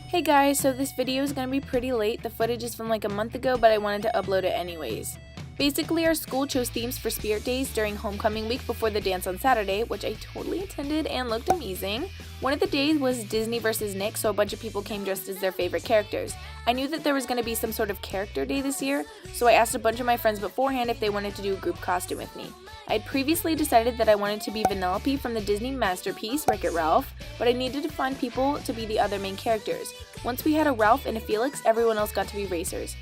Hey guys, so this video is going to be pretty late. The footage is from like a month ago, but I wanted to upload it anyways. Basically, our school chose themes for Spirit Days during homecoming week before the dance on Saturday, which I totally attended and looked amazing. One of the days was Disney vs. Nick, so a bunch of people came dressed as their favorite characters. I knew that there was going to be some sort of character day this year, so I asked a bunch of my friends beforehand if they wanted to do a group costume with me. I had previously decided that I wanted to be Vanellope from the Disney masterpiece, Wreck-It Ralph, but I needed to find people to be the other main characters. Once we had a Ralph and a Felix, everyone else got to be racers.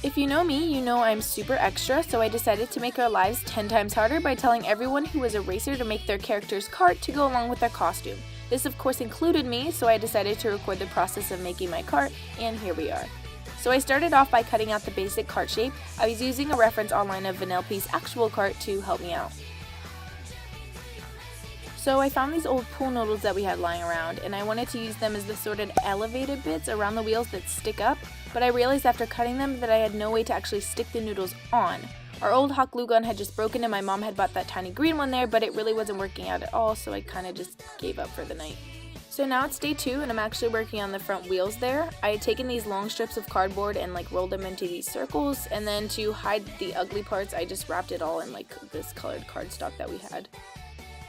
If you know me, you know I'm super extra, so I decided to make our lives 10 times harder by telling everyone who was a racer to make their character's cart to go along with their costume. This of course included me, so I decided to record the process of making my cart, and here we are. So I started off by cutting out the basic cart shape. I was using a reference online of Vanellope's actual cart to help me out. So I found these old pool noodles that we had lying around, and I wanted to use them as the sort of elevated bits around the wheels that stick up, but I realized after cutting them that I had no way to actually stick the noodles on. Our old hot glue gun had just broken and my mom had bought that tiny green one there, but it really wasn't working out at all, so I kind of just gave up for the night. So now it's day 2 and I'm actually working on the front wheels there. I had taken these long strips of cardboard and rolled them into these circles, and then to hide the ugly parts I just wrapped it all in this colored cardstock that we had.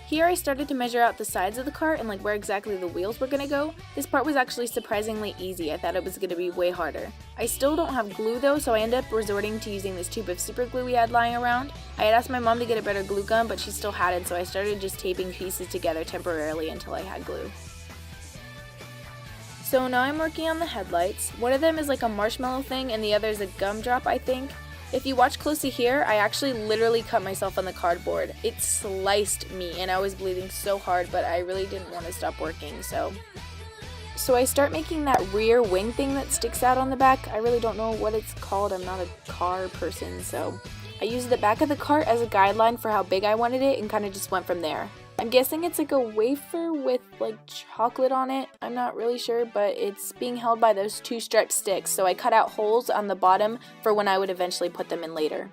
Here I started to measure out the sides of the cart and where exactly the wheels were going to go. This part was actually surprisingly easy. I thought it was going to be way harder. I still don't have glue though, so I ended up resorting to using this tube of super glue we had lying around. I had asked my mom to get a better glue gun, but she still hadn't, so I started just taping pieces together temporarily until I had glue. So now I'm working on the headlights. One of them is a marshmallow thing and the other is a gumdrop, I think. If you watch closely here, I actually literally cut myself on the cardboard. It sliced me and I was bleeding so hard, but I really didn't want to stop working, so I start making that rear wing thing that sticks out on the back. I really don't know what it's called. I'm not a car person, so I used the back of the cart as a guideline for how big I wanted it and kind of just went from there. I'm guessing it's a wafer with chocolate on it. I'm not really sure, but it's being held by those 2 striped sticks, so I cut out holes on the bottom for when I would eventually put them in later.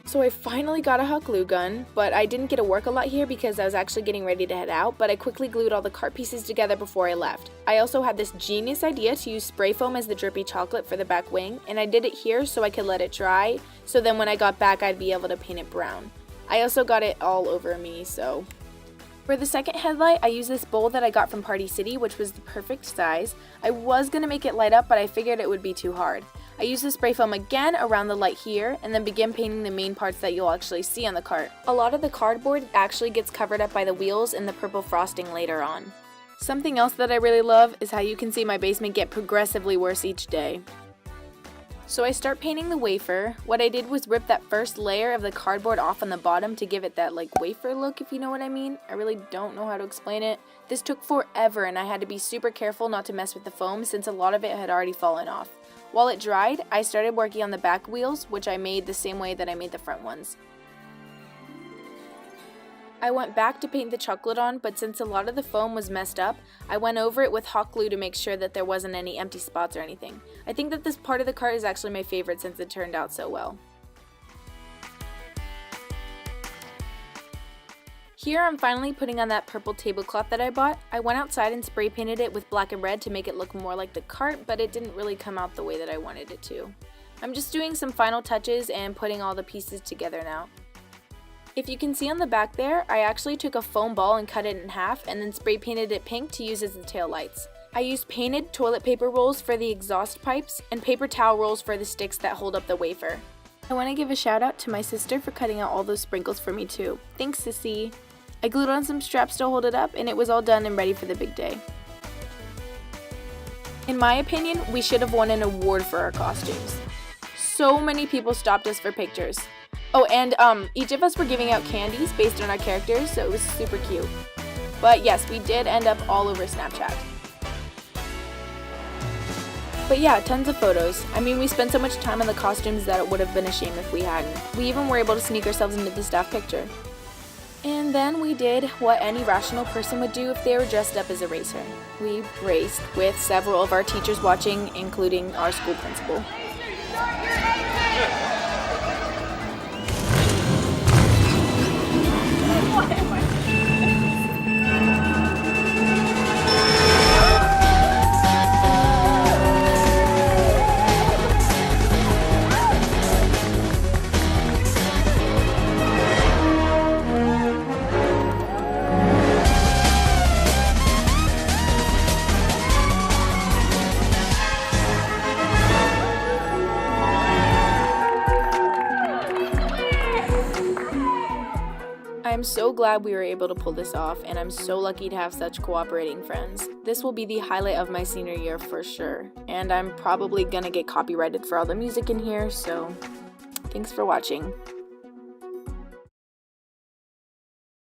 So I finally got a hot glue gun, but I didn't get to work a lot here because I was actually getting ready to head out, but I quickly glued all the cart pieces together before I left. I also had this genius idea to use spray foam as the drippy chocolate for the back wing, and I did it here so I could let it dry, so then when I got back I'd be able to paint it brown. I also got it all over me, so. For the second headlight, I used this bowl that I got from Party City, which was the perfect size. I was going to make it light up, but I figured it would be too hard. I used the spray foam again around the light here, and then began painting the main parts that you'll actually see on the cart. A lot of the cardboard actually gets covered up by the wheels and the purple frosting later on. Something else that I really love is how you can see my basement get progressively worse each day. So I start painting the wafer. What I did was rip that first layer of the cardboard off on the bottom to give it that wafer look, if you know what I mean. I really don't know how to explain it. This took forever and I had to be super careful not to mess with the foam since a lot of it had already fallen off. While it dried, I started working on the back wheels, which I made the same way that I made the front ones. I went back to paint the chocolate on, but since a lot of the foam was messed up, I went over it with hot glue to make sure that there wasn't any empty spots or anything. I think that this part of the cart is actually my favorite since it turned out so well. Here I'm finally putting on that purple tablecloth that I bought. I went outside and spray painted it with black and red to make it look more like the cart, but it didn't really come out the way that I wanted it to. I'm just doing some final touches and putting all the pieces together now. If you can see on the back there, I actually took a foam ball and cut it in half and then spray painted it pink to use as the tail lights. I used painted toilet paper rolls for the exhaust pipes and paper towel rolls for the sticks that hold up the wafer. I want to give a shout out to my sister for cutting out all those sprinkles for me too. Thanks, sissy! I glued on some straps to hold it up and it was all done and ready for the big day. In my opinion, we should have won an award for our costumes. So many people stopped us for pictures. Oh, and each of us were giving out candies based on our characters, so it was super cute. But yes, we did end up all over Snapchat. But yeah, tons of photos. I mean, we spent so much time on the costumes that it would have been a shame if we hadn't. We even were able to sneak ourselves into the staff picture. And then we did what any rational person would do if they were dressed up as a racer. We raced with several of our teachers watching, including our school principal. I'm so glad we were able to pull this off, and I'm so lucky to have such cooperating friends. This will be the highlight of my senior year for sure, and I'm probably gonna get copyrighted for all the music in here, so thanks for watching.